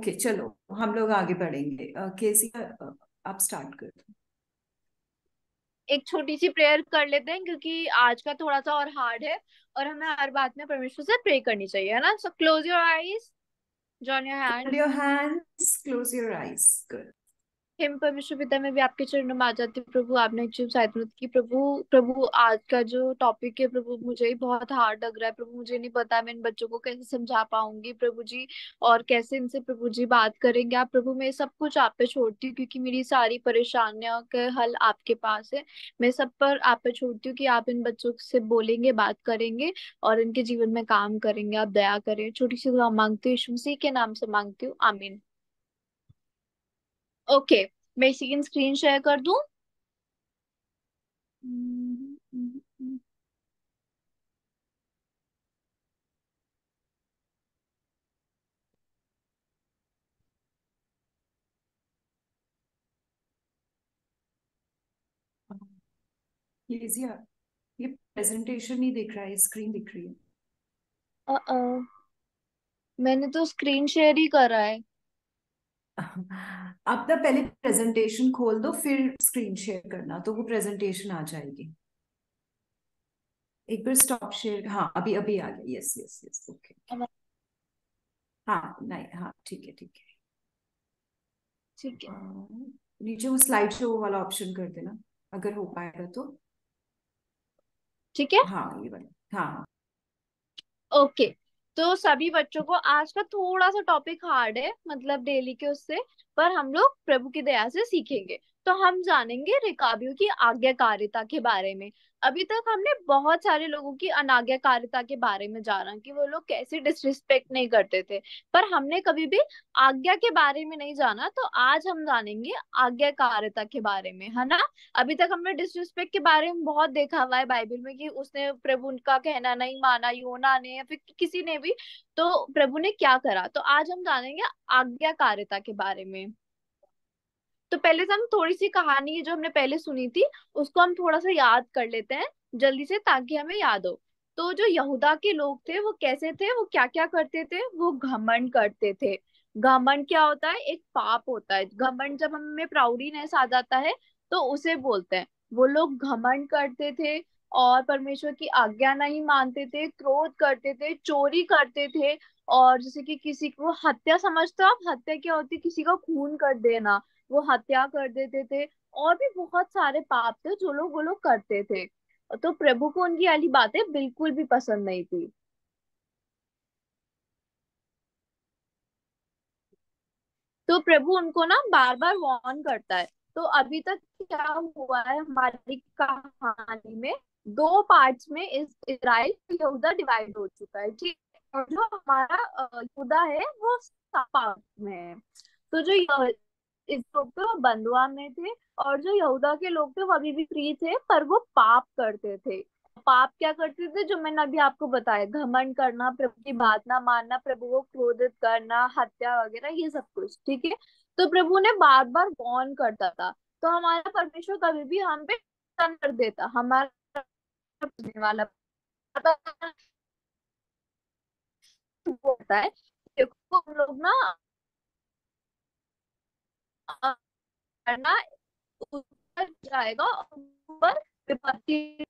Okay चलो, हम लोग आगे बढ़ेंगे। केसी, आप स्टार्ट कर दो। एक छोटी सी प्रेयर कर लेते हैं क्योंकि आज का थोड़ा सा और हार्ड है। और हमें हर बात में परमेश्वर से प्रे करनी चाहिए, है ना। So close your eyes, join your hold hands. Your hands, close your eyes. Good. Him परमेश्वर पिता, मैं भी आपके चरणों में आ जाती हूँ प्रभु। आपने चुप साइड मत की प्रभु। प्रभु आज का जो टॉपिक है प्रभु, मुझे ही बहुत हार्ड लग रहा है प्रभु। मुझे नहीं पता मैं इन बच्चों को कैसे समझा पाऊंगी प्रभु जी, और कैसे इनसे प्रभु जी बात करेंगे आप प्रभु। मैं सब कुछ आप पे छोड़ती हूँ क्योंकि मेरी सारी परेशानियों के हल आपके पास है। मैं सब पर आप पे छोड़ती हूँ कि आप इन बच्चों से बोलेंगे, बात करेंगे और इनके जीवन में काम करेंगे। आप दया करें। छोटी सी दुआ मांगती हूँ, यीशु मसीह के नाम से मांगती हूँ, आमीन। ओके, मैं इसी की स्क्रीन शेयर कर दूं। केसिया, ये प्रेजेंटेशन नहीं दिख रहा है, स्क्रीन दिख रही है। मैंने तो स्क्रीन शेयर ही करा है। आप ना पहले प्रेजेंटेशन खोल दो, फिर स्क्रीन शेयर करना, तो वो प्रेजेंटेशन आ जाएगी। एक बार स्टॉप शेयर, हाँ अभी अभी आ गया। Yes yes yes, okay. अब हाँ नहीं, हाँ ठीक है ठीक है। ठीक है। नीचे वो स्लाइड शो वाला ऑप्शन कर देना, अगर हो पाएगा तो। ठीक है। हाँ ये वाला, हाँ। ओके, तो सभी बच्चों को आज का थोड़ा सा टॉपिक हार्ड है, मतलब डेली के उससे, पर हम लोग प्रभु की दया से सीखेंगे। तो हम जानेंगे रिकाबियों की आज्ञाकारिता के बारे में। अभी तक हमने बहुत सारे लोगों की अनाज्ञाकारिता के बारे में जाना कि वो लोग कैसे डिसरिस्पेक्ट नहीं करते थे, पर हमने कभी भी आज्ञा के बारे में नहीं जाना। तो आज हम जानेंगे आज्ञाकारिता के बारे में, है ना। अभी तक हमने डिसरिस्पेक्ट के बारे में बहुत देखा हुआ है बाइबल में कि उसने प्रभु उनका कहना नहीं माना, योना ने या फिर किसी ने भी। तो प्रभु ने क्या करा, तो आज हम जानेंगे आज्ञाकारिता के बारे में। तो पहले से हम थोड़ी सी कहानी जो हमने पहले सुनी थी उसको हम थोड़ा सा याद कर लेते हैं जल्दी से, ताकि हमें याद हो। तो जो यहूदा के लोग थे वो कैसे थे, वो क्या क्या करते थे, वो घमंड करते थे। घमंड क्या होता है, एक पाप होता है घमंड। जब हमें प्राउडीनेस आ जाता है तो उसे बोलते हैं। वो लोग घमंड करते थे और परमेश्वर की आज्ञा नहीं मानते थे, क्रोध करते थे, चोरी करते थे। और जैसे कि किसी को हत्या, समझते हो आप, हत्या क्या होती है, किसी का खून कर देना, वो हत्या कर देते थे। और भी बहुत सारे पाप थे जो लोग वो लोग करते थे। तो प्रभु को उनकी वाली बातें बिल्कुल भी पसंद नहीं थी। तो प्रभु उनको ना बार बार वार्न करता है। तो अभी तक क्या हुआ है हमारी कहानी में, दो पार्ट्स में इस इजराइल यहूदा डिवाइड हो चुका है, ठीक है? और जो हमारा यहूदा है वो 7 पार्ट में है। तो जो इस लोग थे वो बंधुआ में थे, और जो यहूदा के लोग थे वो अभी भी फ्री थे, पर वो पाप करते थे। पाप क्या करते थे, जो मैंने अभी आपको बताया, घमंड करना, प्रभु की बात ना मानना, प्रभु को क्रोधित करना, हत्या वगैरह, ये सब कुछ, ठीक है। तो प्रभु ने बार बार वार्न करता था। तो हमारा परमेश्वर कभी भी हम पे कर देता, हमारा देने वाला होता है। देखो हम लोग ना करना, ऊपर जाएगा और ऊपर विपत्ति।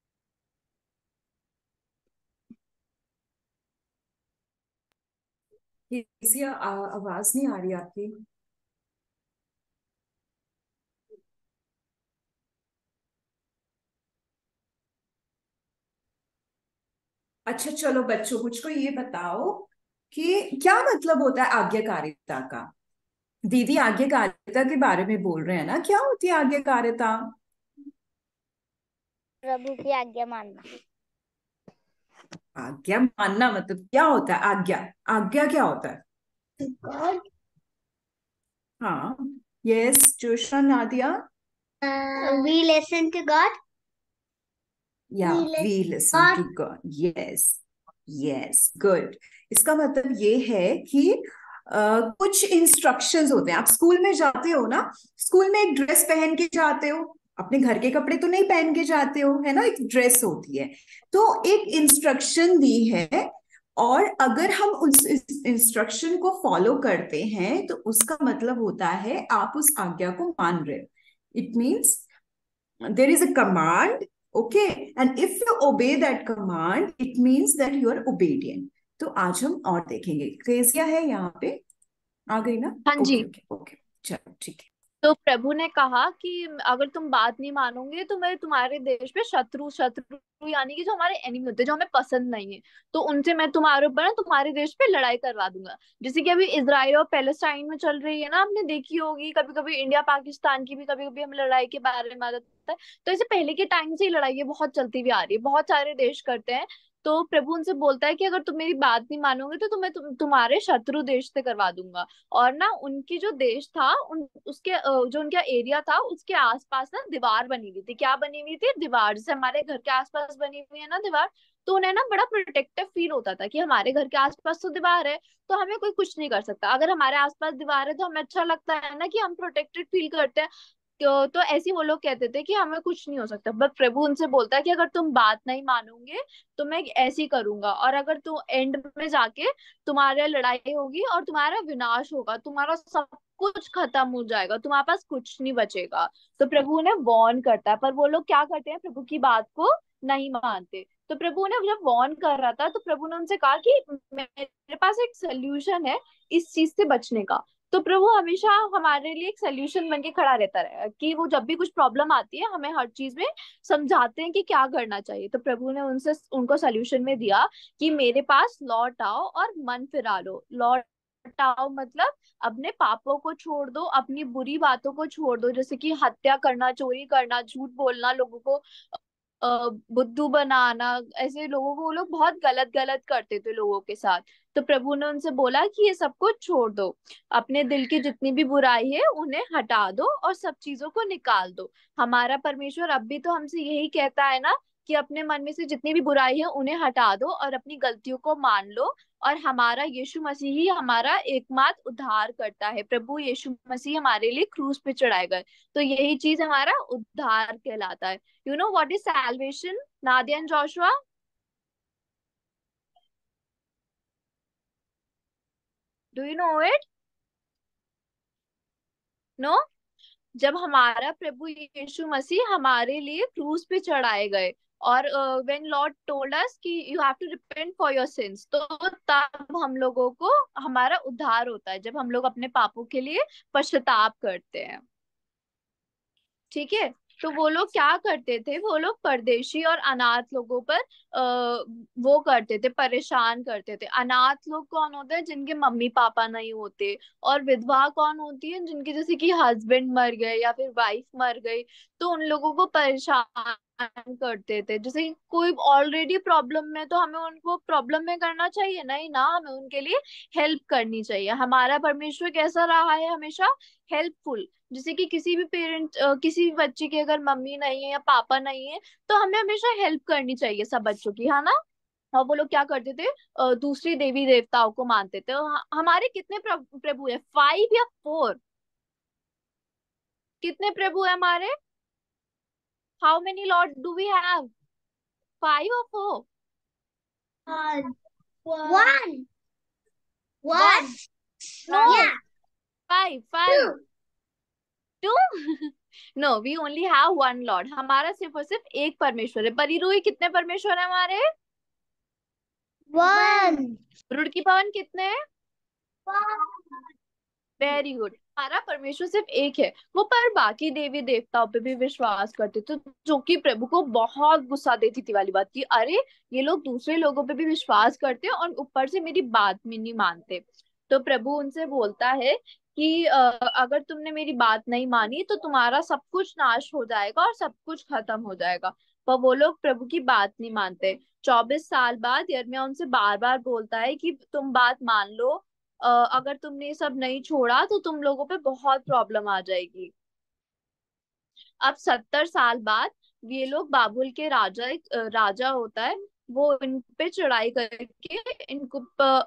केसिया, आवाज नहीं आ रही आपकी। अच्छा चलो बच्चों, मुझको ये बताओ कि क्या मतलब होता है आज्ञाकारिता का। दीदी आज्ञाकारिता के बारे में बोल रहे हैं ना, क्या होती है आज्ञाकारिता? प्रभु की आज्ञा मानना। आज्ञा मानना मतलब क्या होता है? आज्ञा, आज्ञा क्या होता है? God, हाँ, yes Joshna, Nadia. we listen to God. या We we listen to listen to God. God. Yes yes, good. इसका मतलब ये है कि कुछ इंस्ट्रक्शंस होते हैं। आप स्कूल में जाते हो ना, स्कूल में एक ड्रेस पहन के जाते हो, अपने घर के कपड़े तो नहीं पहन के जाते हो, है ना, एक ड्रेस होती है। तो एक इंस्ट्रक्शन दी है, और अगर हम उस इंस्ट्रक्शन को फॉलो करते हैं तो उसका मतलब होता है आप उस आज्ञा को मान रहे हो. It means there is a command, okay, and if you obey that command it means that you are obedient. तो आज हम और देखेंगे. क्रेजिया है यहाँ पे, आ गई ना? हाँ जी. ओके ओके ओके, चलो ठीक है. तो प्रभु ने कहा कि अगर तुम बात नहीं मानोगे तो मैं तुम्हारे देश पे शत्रु शत्रु यानी कि जो हमारे एनिमी होते हैं, जो हमें पसंद नहीं है, तो उनसे मैं तुम्हारे ऊपर ना तुम्हारे देश पे लड़ाई करवा दूंगा. जैसे कि अभी इसराइल और पैलेस्टाइन में चल रही है ना, आपने देखी होगी. कभी कभी इंडिया पाकिस्तान की भी कभी कभी हम लड़ाई के बारे में आ जाता है. तो ऐसे पहले के टाइम से ही लड़ाई ये बहुत चलती हुई आ रही है, बहुत सारे देश करते हैं. तो प्रभु उनसे बोलता है कि अगर तुम मेरी बात नहीं मानोगे तो तुम्हें तुम्हारे शत्रु देश से करवा दूंगा. और ना उनकी जो देश था उन उसके जो उनका एरिया था उसके आसपास ना दीवार बनी हुई थी. क्या बनी हुई थी? दीवार. जैसे हमारे घर के आसपास बनी हुई है ना दीवार, तो उन्हें ना बड़ा प्रोटेक्टिव फील होता था कि हमारे घर के आसपास तो दीवार है, तो हमें कोई कुछ नहीं कर सकता. अगर हमारे आसपास दीवार है तो हमें अच्छा लगता है ना कि हम प्रोटेक्टेड फील करते हैं. तो ऐसे ही वो लोग कहते थे कि हमें कुछ नहीं हो सकता. बट प्रभु उनसे बोलता है कि अगर तुम बात नहीं मानोगे तो मैं ऐसे ही करूंगा, और अगर तू एंड में जाके तुम्हारे लड़ाई होगी और तुम्हारा विनाश होगा, तुम्हारा सब कुछ खत्म हो जाएगा, तुम्हारे पास कुछ नहीं बचेगा. तो प्रभु उन्हें वॉर्न करता है, पर वो लोग क्या करते हैं? प्रभु की बात को नहीं मानते. तो प्रभु ने जब वॉर्न कर रहा था तो प्रभु ने उनसे कहा कि मेरे पास एक सोल्यूशन है इस चीज से बचने का. तो प्रभु हमेशा हमारे लिए एक सोल्यूशन बन के खड़ा रहता है कि वो जब भी कुछ प्रॉब्लम आती है हमें हर चीज में समझाते हैं कि क्या करना चाहिए. तो प्रभु ने उनसे उनको सोल्यूशन में दिया कि मेरे पास लौट आओ और मन फिरा लो. लौट आओ मतलब अपने पापों को छोड़ दो, अपनी बुरी बातों को छोड़ दो, जैसे कि हत्या करना, चोरी करना, झूठ बोलना, लोगों को बुद्धू बनाना. ऐसे लोगों को वो लोग बहुत गलत गलत करते थे लोगों के साथ. तो प्रभु ने उनसे बोला कि ये सब कुछ छोड़ दो, अपने दिल की जितनी भी बुराई है उन्हें हटा दो और सब चीजों को निकाल दो. हमारा परमेश्वर अब भी तो हमसे यही कहता है ना कि अपने मन में से जितनी भी बुराई है उन्हें हटा दो और अपनी गलतियों को मान लो. और हमारा यीशु मसीह ही हमारा एकमात्र उद्धार करता है. प्रभु यीशु मसीह हमारे लिए क्रूस पे चढ़ाए गए, तो यही चीज हमारा उद्धार कहलाता है. You know what is salvation, Nadia and Joshua? Do you know it? No? जब हमारा प्रभु यीशु मसीह हमारे लिए क्रूस पे चढ़ाए गए और व्हेन लॉर्ड टोल्ड अस कि you have to repent for your sins, तो तब हम लोगों को हमारा उद्धार होता है जब हम लोग अपने पापों के लिए पश्चाताप करते हैं. ठीक है. तो वो लोग क्या करते थे? वो लोग परदेशी और अनाथ लोगों पर वो करते थे, परेशान करते थे. अनाथ लोग कौन होते हैं? जिनके मम्मी पापा नहीं होते. और विधवा कौन होती है? जिनके जैसे कि हस्बैंड मर गए या फिर वाइफ मर गई, तो उन लोगों को परेशान करते थे. जैसे कि कोई ऑलरेडी प्रॉब्लम में, तो हमें उनको प्रॉब्लम में करना चाहिए नहीं ना, हमें उनके लिए हेल्प करनी चाहिए. हमारा परमेश्वर कैसा रहा है? हमेशा हेल्पफुल. जैसे कि किसी भी पेरेंट, किसी भी बच्चे की अगर मम्मी नहीं है या पापा नहीं है, तो हमें हमेशा हेल्प करनी चाहिए सब बच्चों की, है ना. और वो लोग क्या करते थे? दूसरी देवी देवताओं को मानते थे. हमारे कितने प्रभु है? 5 या 4? कितने प्रभु है हमारे? How many Lord do we have? 5 or 4? One. One? No. Yeah. 5. 2. No, we only have one Lord. हमारा सिर्फ और सिर्फ एक परमेश्वर है. परिरूही कितने परमेश्वर है हमारे? One. रुड़की पवन कितने हैं? Very good. हमारा परमेश्वर सिर्फ एक है. वो पर बाकी देवी देवताओं पे भी विश्वास करते थे, जो कि प्रभु को बहुत गुस्सा देती थी वाली बात की. अरे ये लोग दूसरे लोगों पे भी विश्वास करते हैं और ऊपर से मेरी बात में नहीं मानते. तो प्रभु उनसे बोलता है कि अगर तुमने मेरी बात नहीं मानी तो तुम्हारा सब कुछ नाश हो जाएगा और सब कुछ खत्म हो जाएगा. पर वो लोग प्रभु की बात नहीं मानते. 24 साल बाद यिर्मयाह उनसे बार बार बोलता है कि तुम बात मान लो. अगर तुमने ये सब नहीं छोड़ा तो तुम लोगों पे बहुत प्रॉब्लम आ जाएगी. अब 70 साल बाद ये लोग, बाबुल के राजा, एक राजा होता है, वो इन पे चढ़ाई करके इनको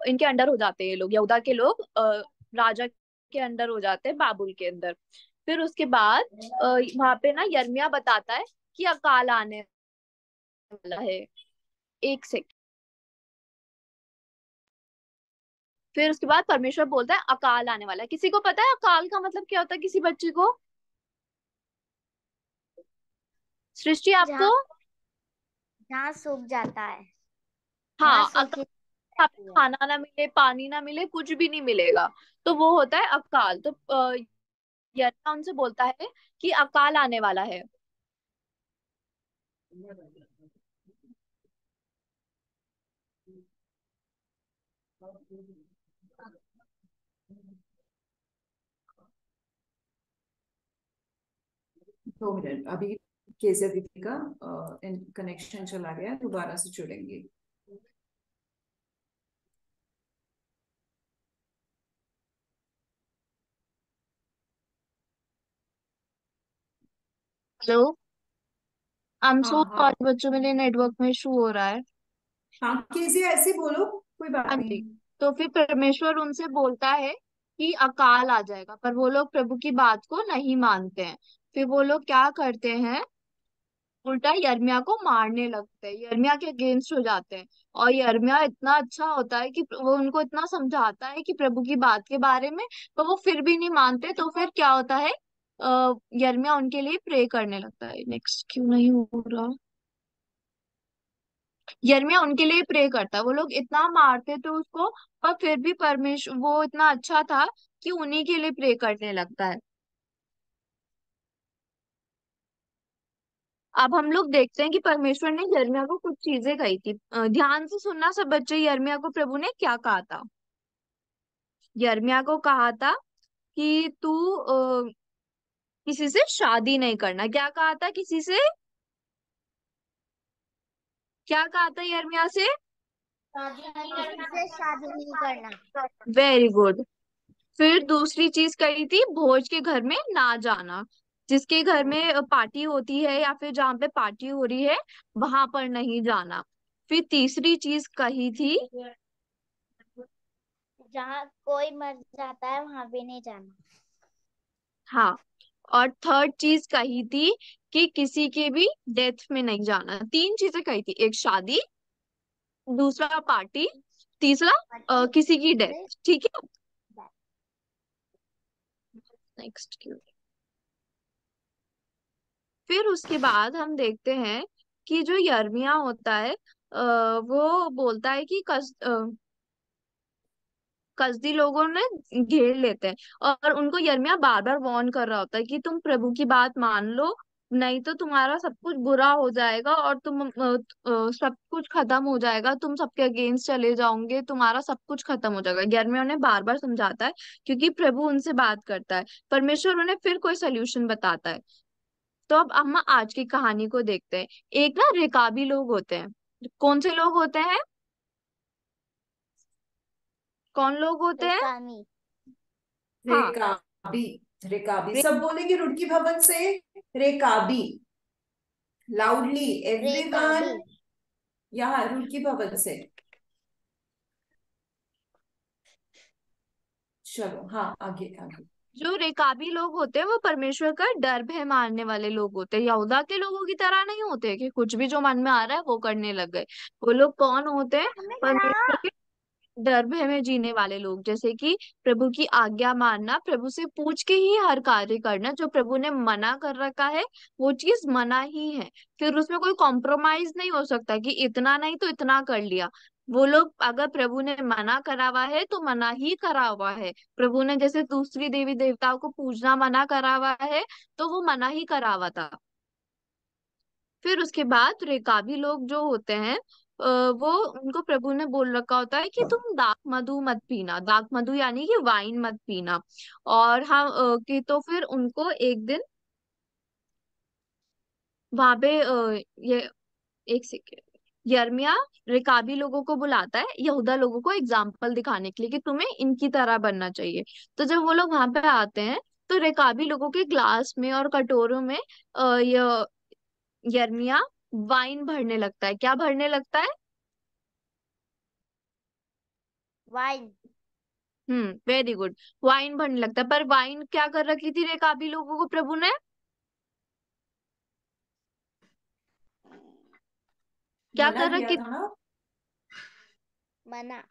इनके अंडर हो जाते हैं. ये लोग, यहूदा के लोग राजा के अंडर हो जाते हैं, बाबुल के अंदर. फिर उसके बाद वहां पे ना यिर्मयाह बताता है कि अकाल आने वाला है. एक सेकंड. फिर उसके बाद परमेश्वर बोलता है अकाल आने वाला है। किसी को पता है अकाल का मतलब क्या होता है किसी बच्चे को? सृष्टि आपको? जहाँ जहाँ सूख जाता है, जहाँ हाँ, सूखी आपको जाती है। खाना ना मिले, पानी ना मिले, कुछ भी नहीं मिलेगा, तो वो होता है अकाल। तो यरमिया उनसे बोलता है कि अकाल आने वाला है। 2 मिनट अभी। केसर दीदी का कनेक्शन चला गया, दोबारा से जुड़ेंगे। हेलो, आई एम हाँ सो हाँ सॉरी बच्चों, मेरे नेटवर्क में इशू हो रहा है। हाँ, केसी ऐसे बोलो, कोई हाँ बात जी। नहीं। तो फिर परमेश्वर उनसे बोलता है कि अकाल आ जाएगा, पर वो लोग प्रभु की बात को नहीं मानते हैं। फिर वो लोग क्या करते हैं, उल्टा यिर्मयाह को मारने लगते हैं, यिर्मयाह के अगेंस्ट हो जाते हैं। और यिर्मयाह इतना अच्छा होता है कि वो उनको इतना समझाता है कि प्रभु की बात के बारे में, तो वो फिर भी नहीं मानते। तो फिर क्या होता है, यिर्मयाह उनके लिए प्रे करने लगता है। नेक्स्ट क्यों नहीं हो रहा? यिर्मयाह उनके लिए प्रे करता है। वो लोग इतना मारते थे उसको, पर फिर भी परमेश्वर वो इतना अच्छा था कि उन्हीं के लिए प्रे करने लगता है। अब हम लोग देखते हैं कि परमेश्वर ने यिर्मयाह को कुछ चीजें कही थी। ध्यान से सुनना सब बच्चे, यिर्मयाह को प्रभु ने क्या कहा था। यिर्मयाह को कहा था कि तू किसी से शादी नहीं करना। क्या कहा था? किसी से क्या कहा था यिर्मयाह से? किसी से शादी नहीं करना। Very good. फिर दूसरी चीज कही थी, भोज के घर में ना जाना। जिसके घर में पार्टी होती है या फिर जहाँ पे पार्टी हो रही है, वहां पर नहीं जाना। फिर तीसरी चीज कही थी, जहाँ कोई मर जाता है वहां भी नहीं जाना। हाँ, और थर्ड चीज कही थी कि किसी के भी डेथ में नहीं जाना। तीन चीजें कही थी, एक शादी, दूसरा पार्टी, तीसरा पार्टी किसी की से डेथ। ठीक है, नेक्स्ट। फिर उसके बाद हम देखते हैं कि जो यिर्मयाह होता है, वो बोलता है कि कसदी लोगों ने घेर लेते हैं। और उनको यिर्मयाह बार बार वार्न कर रहा होता है कि तुम प्रभु की बात मान लो, नहीं तो तुम्हारा सब कुछ बुरा हो जाएगा और तुम सब कुछ खत्म हो जाएगा, तुम सबके अगेंस्ट चले जाओगे, तुम्हारा सब कुछ खत्म हो जाएगा। यिर्मयाह उन्हें बार बार समझाता है, क्योंकि प्रभु उनसे बात करता है। परमेश्वर उन्हें फिर कोई सोल्यूशन बताता है। तो अब हम आज की कहानी को देखते हैं। एक ना रेकाबी लोग होते हैं। कौन से लोग होते हैं? कौन लोग होते हैं? रिकामी। हाँ, रेकाबी। रेकाबी रे, सब बोलेंगे रुड़की भवन से। रेकाबी, लाउडली रेकाबी। एवरीवन। यहाँ रुड़की भवन से। चलो हाँ, आगे आगे। जो रेकाबी लोग होते हैं वो परमेश्वर का डर भय मारने वाले लोग होते हैं। यहूदा के लोगों की तरह नहीं होते कि कुछ भी जो मन में आ रहा है वो करने लग गए। वो लोग कौन होते हैं? परमेश्वर के डर भय में जीने वाले लोग। जैसे कि प्रभु की आज्ञा मानना, प्रभु से पूछ के ही हर कार्य करना। जो प्रभु ने मना कर रखा है वो चीज मना ही है, फिर उसमें कोई कॉम्प्रोमाइज नहीं हो सकता कि इतना नहीं तो इतना कर लिया। वो लोग, अगर प्रभु ने मना करा हुआ है तो मना ही करा हुआ है। प्रभु ने जैसे दूसरी देवी देवताओं को पूजना मना करा हुआ है, तो वो मना ही करा हुआ था। फिर उसके बाद रेकाबी लोग जो होते हैं, वो उनको प्रभु ने बोल रखा होता है कि तुम दाख मधु मत पीना। दाख मधु यानी कि वाइन मत पीना। और हम कि तो फिर उनको एक दिन वहां पे ये एक सेकेंड, यिर्मयाह रेकाबी लोगों को बुलाता है यहूदा लोगों को एग्जाम्पल दिखाने के लिए कि तुम्हें इनकी तरह बनना चाहिए। तो जब वो लोग वहां पे आते हैं, तो रेकाबी लोगों के ग्लास में और कटोरों में यिर्मयाह वाइन भरने लगता है। क्या भरने लगता है? वाइन। Very good. वाइन भरने लगता है। पर वाइन क्या कर रखी थी रेकाबी लोगों को प्रभु ने? क्या मना कर किया रखी? था ना। मना।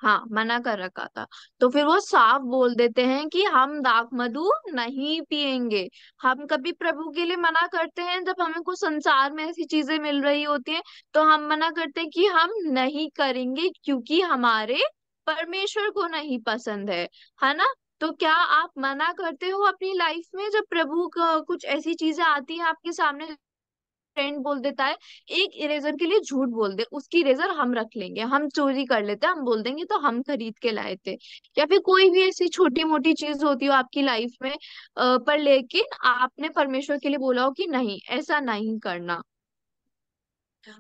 हाँ, मना कर रखा था। तो फिर वो साफ बोल देते हैं कि हम दाख मधु नहीं पिएंगे। हम कभी प्रभु के लिए मना करते हैं जब हमें कुछ संसार में ऐसी चीजें मिल रही होती हैं, तो हम मना करते हैं कि हम नहीं करेंगे क्योंकि हमारे परमेश्वर को नहीं पसंद है ना। तो क्या आप मना करते हो अपनी लाइफ में जब प्रभु का कुछ ऐसी चीजें आती हैं आपके सामने? फ्रेंड बोल देता है एक इरेजर के लिए झूठ बोल दे, उसकी इरेजर हम रख लेंगे, हम चोरी कर लेते हैं, हम बोल देंगे तो हम खरीद के लाए थे। या फिर कोई भी ऐसी छोटी मोटी चीज होती हो आपकी लाइफ में, पर लेकिन आपने परमेश्वर के लिए बोला हो कि नहीं, ऐसा नहीं करना।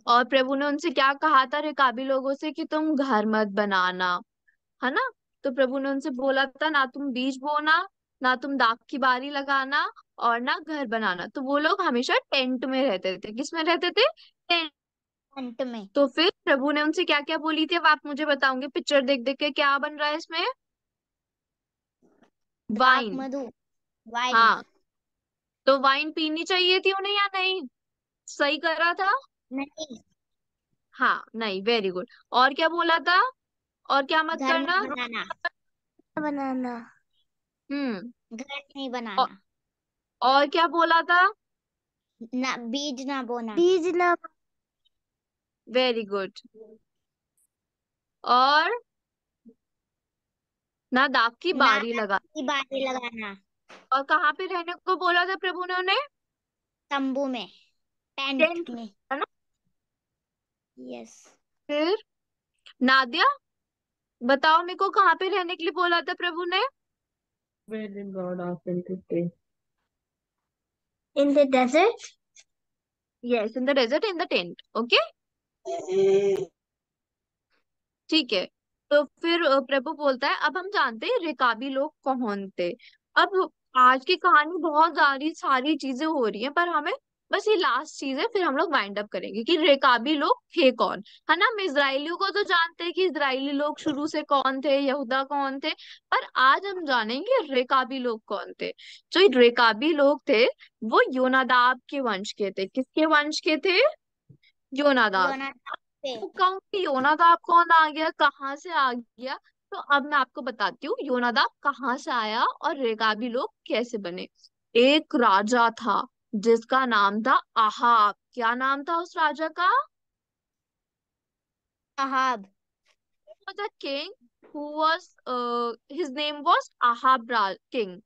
और प्रभु ने उनसे क्या कहा था रिकाबी लोगों से कि तुम घर मत बनाना, है ना। तो प्रभु ने उनसे बोला था ना तुम बीज बोना, ना तुम दाख की बारी लगाना, और ना घर बनाना। तो वो लोग हमेशा टेंट में रहते थे। किस में रहते थे? टेंट। अंत में तो फिर प्रभु ने उनसे क्या क्या बोली थी अब आप मुझे बताओगे पिक्चर देख देख के क्या बन रहा है इसमें? दाख वाइन। मधु, वाइन। हाँ, तो वाइन पीनी चाहिए थी उन्हें या नहीं? सही करा था। नहीं, हाँ, नहीं, वेरी गुड। और क्या बोला था? और क्या मत घर मत करना? बनाना, बनाना, हम्म। घर नहीं औ, बनाना, और क्या बोला था? ना बीज ना बोना, बीज ना, वेरी गुड। और ना दाग की ना बारी लगा। की बारी लगाना, और कहाँ पे रहने को बोला था प्रभु ने उन्हें? तंबू में, टेंट टेंट, में। है ना। यस। फिर नादिया, बताओ मेरे को कहाँ पे रहने के लिए बोला था प्रभु ने? Where did God ask them to stay? In the desert. Yes, in the desert, in the tent. Okay, ठीक है। तो फिर प्रभु बोलता है अब हम जानते हैं रेकाबी लोग कौन थे। अब आज की कहानी बहुत सारी सारी चीजें हो रही हैं, पर हमें बस ये लास्ट चीज है, फिर हम लोग वाइंड अप करेंगे कि रेकाबी लोग थे कौन। है ना, हम इजराइलियों को तो जानते हैं कि इजराइली लोग शुरू से कौन थे, यहूदा कौन थे। पर आज हम जानेंगे रेकाबी लोग कौन थे। जो ये रेकाबी लोग थे वो योनादाब के वंश के थे। किसके वंश के थे? योनादाब। योना पे। तो कहूँ कि योनादाब कौन आ गया, कहाँ से आ गया? तो अब मैं आपको बताती हूँ योनादाब कहाँ से आया और रेकाबी लोग कैसे बने। एक राजा था जिसका नाम था आहाब। क्या नाम था उस राजा का? Ahab. was a king who was his name was Ahab king.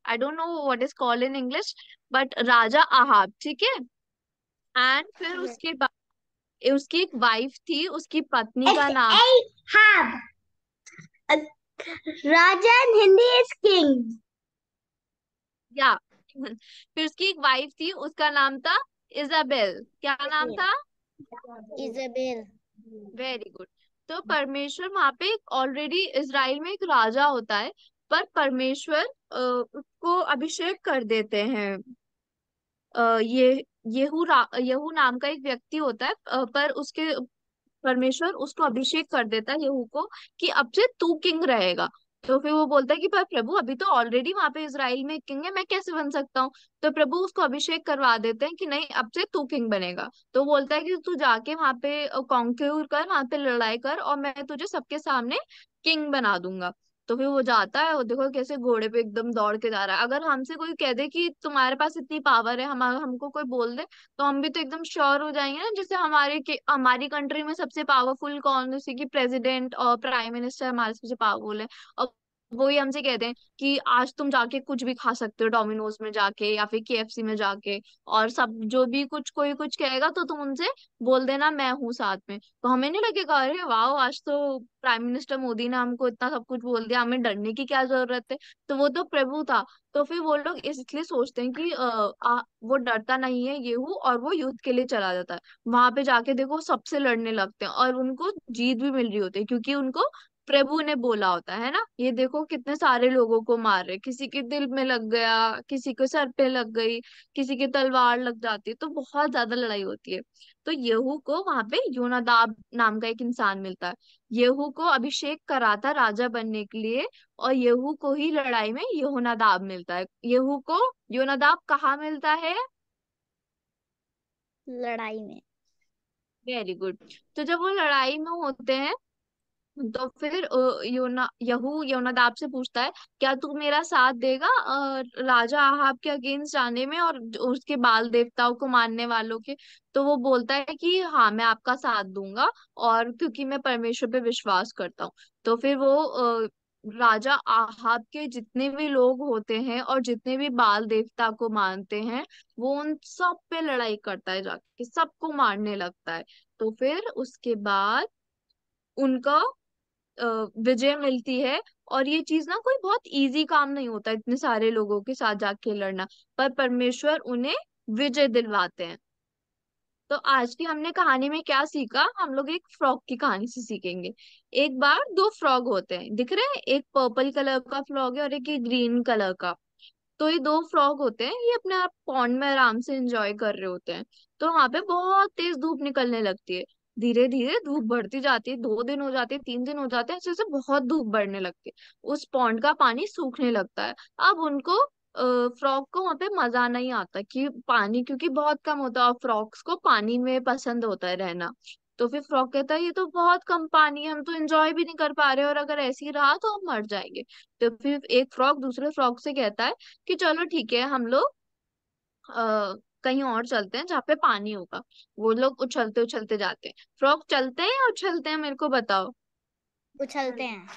I don't know what is called in English, but Raja Ahab, ठीक है। एंड फिर उसके बाद उसकी एक वाइफ थी, उसकी पत्नी का इट्स नाम Ahab. Raja in Hindi is king. या फिर उसकी एक वाइफ थी, उसका नाम था इजाबेल। क्या नाम था? इजाबेल। Very good. तो परमेश्वर वहां पे ऑलरेडी इसराइल में एक राजा होता है, पर परमेश्वर उसको अभिषेक कर देते हैं। ये यहू नाम का एक व्यक्ति होता है, पर उसके परमेश्वर उसको अभिषेक कर देता है यहू को कि अब से तू किंग रहेगा। तो फिर वो बोलता है कि पर प्रभु अभी तो ऑलरेडी वहां पे इसराइल में किंग है, मैं कैसे बन सकता हूँ? तो प्रभु उसको अभिषेक करवा देते हैं कि नहीं, अब से तू किंग बनेगा। तो बोलता है कि तू जाके वहां पे कॉन्क्यूर कर, वहां पे लड़ाई कर, और मैं तुझे सबके सामने किंग बना दूंगा। तो फिर वो जाता है, वो देखो कैसे घोड़े पे एकदम दौड़ के जा रहा है। अगर हमसे कोई कह दे कि तुम्हारे पास इतनी पावर है, हम हमको कोई बोल दे, तो हम भी तो एकदम श्योर हो जाएंगे ना। जैसे हमारी कंट्री में सबसे पावरफुल कौन, जैसे कि प्रेसिडेंट और प्राइम मिनिस्टर हमारे सबसे पावरफुल है। और वही हमसे कहते हैं कि आज तुम जाके कुछ भी खा सकते हो डोमिनोज में जाके या फिर केएफसी में जाके, और सब जो भी कुछ कोई कुछ कहेगा तो तुम उनसे बोल देना मैं हूँ साथ में। तो हमें नहीं लगेगा अरे वाह, आज तो प्राइम मिनिस्टर मोदी ने हमको इतना सब कुछ बोल दिया, हमें डरने की क्या जरूरत है? तो वो तो प्रभु था। तो फिर वो लोग इसलिए सोचते हैं कि वो डरता नहीं है येहू, और वो युद्ध के लिए चला जाता है। वहां पे जाके देखो सबसे लड़ने लगते हैं और उनको जीत भी मिल रही होती है, क्योंकि उनको प्रभु ने बोला होता है ना। ये देखो कितने सारे लोगों को मार रहे, किसी के दिल में लग गया, किसी के सर पे लग गई, किसी की तलवार लग जाती है, तो बहुत ज्यादा लड़ाई होती है। तो येहू को वहां पे योनादाब नाम का एक इंसान मिलता है। येहू को अभिषेक करा था राजा बनने के लिए, और येहू को ही लड़ाई में यहोनादाब मिलता है। येहू को योनादाब कहाँ मिलता है? लड़ाई में। Very good. तो जब वो लड़ाई में होते हैं तो फिर यहू योनादाब से पूछता है, क्या तू मेरा साथ देगा राजा आहाब के अगेंस्ट जाने में और उसके बाल देवताओं को मानने वालों के? तो वो बोलता है कि हाँ, मैं आपका साथ दूंगा, और क्योंकि मैं परमेश्वर पे विश्वास करता हूँ। तो फिर वो राजा आहाब के जितने भी लोग होते हैं और जितने भी बाल देवता को मानते हैं, वो उन सब पे लड़ाई करता है, जाके सबको मारने लगता है। तो फिर उसके बाद उनका अ, विजय मिलती है। और ये चीज ना कोई बहुत इजी काम नहीं होता इतने सारे लोगों के साथ जाके लड़ना, पर परमेश्वर उन्हें विजय दिलवाते हैं। तो आज की हमने कहानी में क्या सीखा? हम लोग एक फ्रॉग की कहानी से सीखेंगे। एक बार दो फ्रॉग होते हैं, दिख रहे हैं, एक पर्पल कलर का फ्रॉग है और एक ग्रीन कलर का। तो ये दो फ्रॉग होते हैं, ये अपने आप पॉन्ड में आराम से एंजॉय कर रहे होते हैं। तो वहां पे बहुत तेज धूप निकलने लगती है। धीरे धीरे धूप बढ़ती जाती है, 2 दिन हो जाते हैं, 3 दिन हो जाते हैं, ऐसे ऐसे बहुत धूप बढ़ने लगती है। उस पॉन्ड का पानी सूखने लगता है। अब उनको फ्रॉग को वहां पे मजा नहीं आता कि पानी क्योंकि बहुत कम होता है, और फ्रॉग्स को पानी में पसंद होता है रहना। तो फिर फ्रॉग कहता है, ये तो बहुत कम पानी है, हम तो एंजॉय भी नहीं कर पा रहे, और अगर ऐसे ही रहा तो हम मर जाएंगे। तो फिर एक फ्रॉग दूसरे फ्रॉग से कहता है कि चलो ठीक है, हम लोग कहीं और चलते हैं जहाँ पे पानी होगा। वो लोग उछलते उछलते जाते हैं। फ्रॉग चलते हैं या उछलते हैं, मेरे को बताओ। उछलते हैं।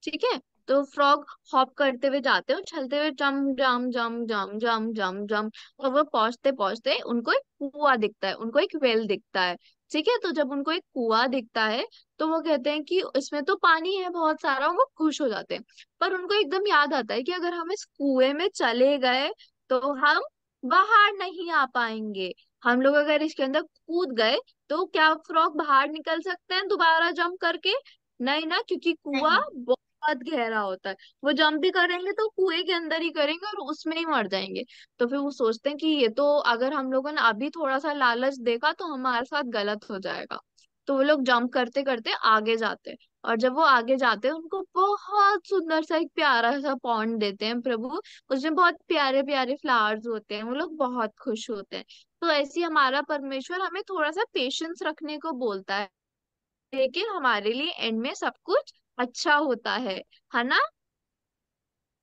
ठीक है। तो फ्रॉग हॉप करते हुए जाते हैं, उछलते हुए, जम जम जम जम जम जम जम। और वो पहुंचते पहुंचते उनको एक कुआं दिखता है, उनको एक वेल दिखता है। ठीक है। तो जब उनको एक कुआं दिखता है, तो वो कहते हैं कि इसमें तो पानी है बहुत सारा, वो खुश हो जाते हैं। पर उनको एकदम याद आता है कि अगर हम इस कुएं में चले गए तो हम बाहर नहीं आ पाएंगे। हम लोग अगर इसके अंदर कूद गए तो क्या फ्रॉग बाहर निकल सकते हैं दोबारा जंप करके? नहीं ना, क्योंकि कुआं नहीं। बहुत गहरा होता है। वो जंप भी करेंगे तो कुएं के अंदर ही करेंगे और उसमें ही मर जाएंगे। तो फिर वो सोचते हैं कि ये तो, अगर हम लोगों ने अभी थोड़ा सा लालच देखा तो हमारे साथ गलत हो जाएगा। तो वो लोग जंप करते करते आगे जाते हैं। और जब वो आगे जाते हैं, उनको बहुत सुंदर सा एक प्यारा सा पॉन्ड देते हैं प्रभु। उसमें बहुत प्यारे प्यारे फ्लावर्स होते हैं, वो लोग बहुत खुश होते हैं। तो ऐसे ही हमारा परमेश्वर हमें थोड़ा सा पेशेंस रखने को बोलता है, लेकिन हमारे लिए एंड में सब कुछ अच्छा होता है ना।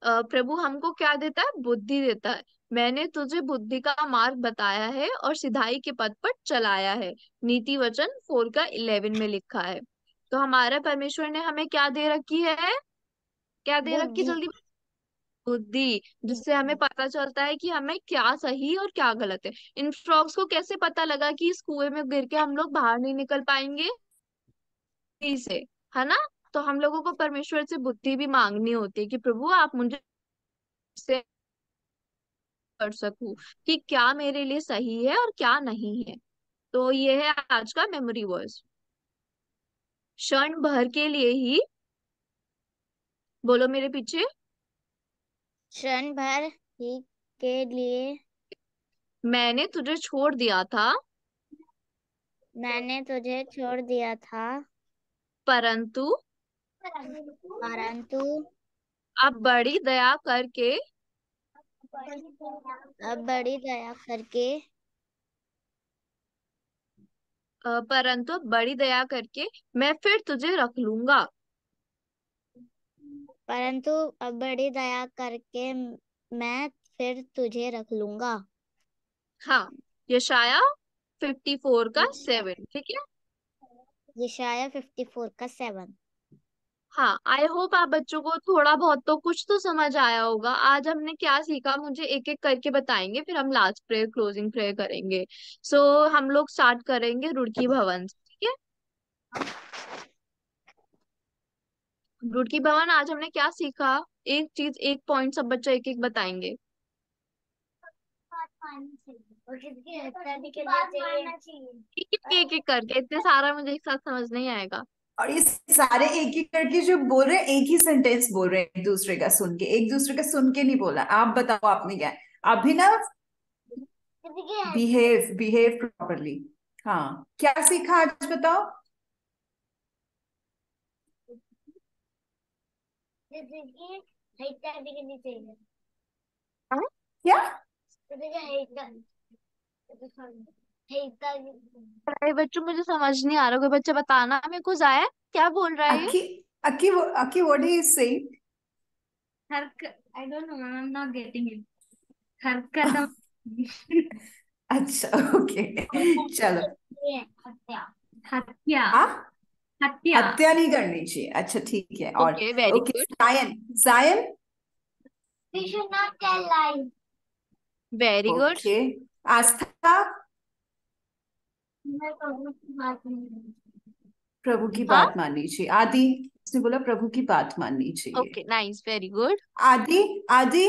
प्रभु हमको क्या देता है? बुद्धि देता है। मैंने तुझे बुद्धि का मार्ग बताया है और सिधाई के पथ पर चलाया है। नीति वचन 4:11 में लिखा है। तो हमारे परमेश्वर ने हमें क्या दे रखी है? क्या दे रखी, बुद्धि। जल्दी? बुद्धि, जिससे हमें पता चलता है कि हमें क्या सही और क्या गलत है। इन फ्रॉग्स को कैसे पता लगा कि इस कुएं में गिर के हम लोग बाहर नहीं निकल पाएंगे? बुद्धि से, है ना। तो हम लोगों को परमेश्वर से बुद्धि भी मांगनी होती है कि प्रभु आप मुझे से कर सकूं कि क्या मेरे लिए सही है और क्या नहीं है। तो ये है आज का मेमोरी वर्स। क्षण भर के लिए ही, बोलो मेरे पीछे। क्षण भर ही के लिए मैंने तुझे छोड़ दिया था, मैंने तुझे छोड़ दिया था, परंतु परंतु अब बड़ी दया करके, अब बड़ी दया करके, परंतु अब बड़ी दया करके मैं फिर तुझे रख लूंगा। परंतु अब बड़ी दया करके मैं फिर तुझे रख लूंगा। हाँ, यशाया 54:7, ठीक है। यशाया 54:7। हाँ, आई होप आप बच्चों को थोड़ा बहुत तो कुछ तो समझ आया होगा। आज हमने क्या सीखा, मुझे एक एक करके बताएंगे, फिर हम लास्ट प्रेयर, क्लोजिंग प्रेयर करेंगे। हम लोग स्टार्ट करेंगे रुड़की भवन से, ठीक है। रुड़की भवन, आज हमने क्या सीखा? एक चीज, एक पॉइंट, सब बच्चे एक एक बताएंगे। एक एक करके, इतने सारा मुझे एक साथ समझ नहीं आएगा। और ये सारे एक एक करके जो बोल रहे हैं, एक ही सेंटेंस बोल रहे हैं, एक दूसरे का सुन के, एक दूसरे का सुन के नहीं बोला। आप बताओ आपने क्या है? अभिनव, बिहेव बिहेव प्रॉपरली। हाँ, क्या सीखा आज बताओ। हाँ? क्या? अरे बच्चों मुझे समझ नहीं आ रहा, कोई बच्चा बताना मेरे को, जाया क्या बोल रहा है ये? Aki, Aki, what do you say? I don't know, I'm not getting it. हरकत अच्छा, ओके, चलो। हत्या हाँ, हत्या हत्या नहीं करनी चाहिए। अच्छा, ठीक है। और ओके, वेरी ओके, गुड, जायन, जायन, We should not tell lies. Very good. Okay, Aastha, मैं प्रभु की बात नहीं। प्रभु की हाँ, बात माननी चाहिए। आदि, उसने बोला प्रभु की बात माननी चाहिए। Okay, nice, very good. आदि, आदि,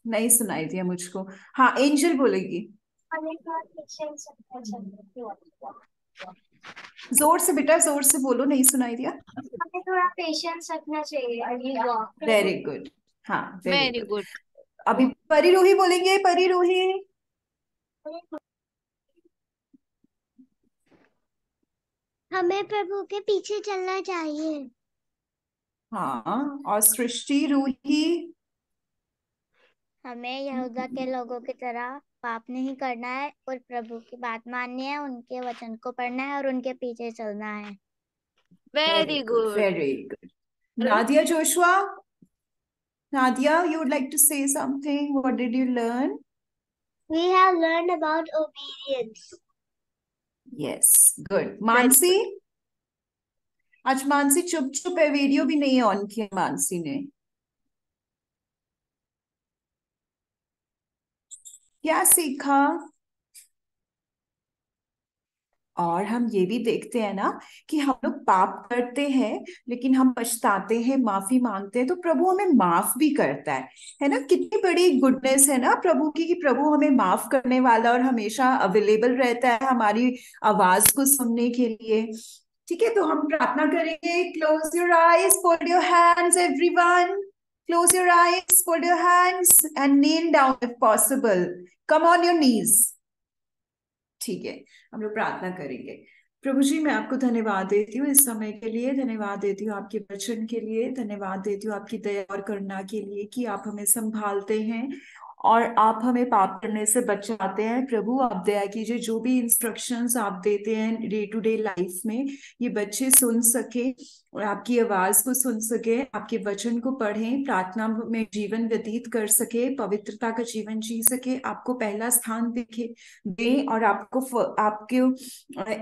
नहीं सुनाई दिया मुझको। हाँ, एंजल बोलेगी। जोर से बेटा, जोर से बोलो, नहीं सुनाई दिया। हमें थोड़ा पेशेंस रखना चाहिए अगली बार। Very good. हाँ, वेरी वेरी गुड। गुड। अभी परिरूही बोलेंगे, परिरूही। हमें प्रभु के पीछे चलना चाहिए। हाँ, और सृष्टि रूही। हमें यहूदा के लोगों की तरह पाप नहीं करना है और प्रभु की बात माननी है, उनके वचन को पढ़ना है और उनके पीछे चलना है। Very very good, good. Very good. Nadia Joshua, Nadia, you would like to say something? What did you learn? We have learned about obedience. Yes, good. Very Mansi, good. आज मानसी चुप चुप है, वीडियो भी नहीं ऑन किया मानसी ने। क्या सीखा? और हम ये भी देखते हैं ना कि हम लोग पाप करते हैं, लेकिन हम पछताते हैं, माफी मांगते हैं, तो प्रभु हमें माफ भी करता है ना। कितनी बड़ी गुडनेस है ना प्रभु की, कि प्रभु हमें माफ करने वाला और हमेशा अवेलेबल रहता है हमारी आवाज को सुनने के लिए। ठीक है, तो हम प्रार्थना करेंगे। Close your eyes, fold your hands everyone. Close your eyes, fold your hands and kneel down if possible. Come on your knees. ठीक है, हम लोग प्रार्थना करेंगे। प्रभु जी, मैं आपको धन्यवाद देती हूँ इस समय के लिए, धन्यवाद देती हूँ आपके वचन के लिए, धन्यवाद देती हूँ आपकी दया और करुणा के लिए कि आप हमें संभालते हैं और आप हमें पाप करने से बचाते हैं। प्रभु, आप दया कीजिए, जो भी इंस्ट्रक्शंस आप देते हैं डे टू डे लाइफ में, ये बच्चे सुन सके और आपकी आवाज को सुन सके, आपके वचन को पढ़ें, प्रार्थना में जीवन व्यतीत कर सके, पवित्रता का जीवन जी सके, आपको पहला स्थान दिखे दें और आपके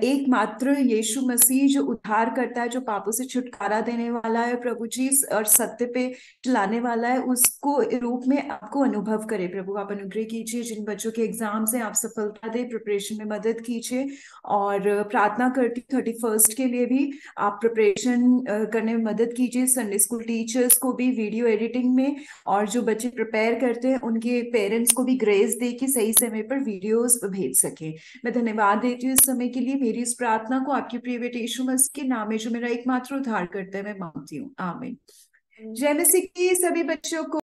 एकमात्र यीशु मसीह जो उद्धार करता है, जो पापों से छुटकारा देने वाला है प्रभु जी, और सत्य पे चलाने वाला है, उसको रूप में आपको अनुभव करे। प्रभु, आप अनुग्रह कीजिए, जिन बच्चों के एग्जाम से आप सफलता दे, प्रिपरेशन में मदद कीजिए। और प्रार्थना करती 31st के लिए भी आप प्रिपरेशन करने में मदद कीजिए, संडे स्कूल टीचर्स को भी वीडियो एडिटिंग में, और जो बच्चे प्रिपेयर करते हैं उनके पेरेंट्स को भी ग्रेस दे कि सही समय पर वीडियोस भेज सके। मैं धन्यवाद देती हूँ इस समय के लिए। मेरी इस प्रार्थना को आपके प्रिय बेटे यीशु मसीह के नाम में, जो मेरा एकमात्र उद्धार करता है, मैं मांगती हूँ। आमीन। जय मसीह की सभी बच्चों को।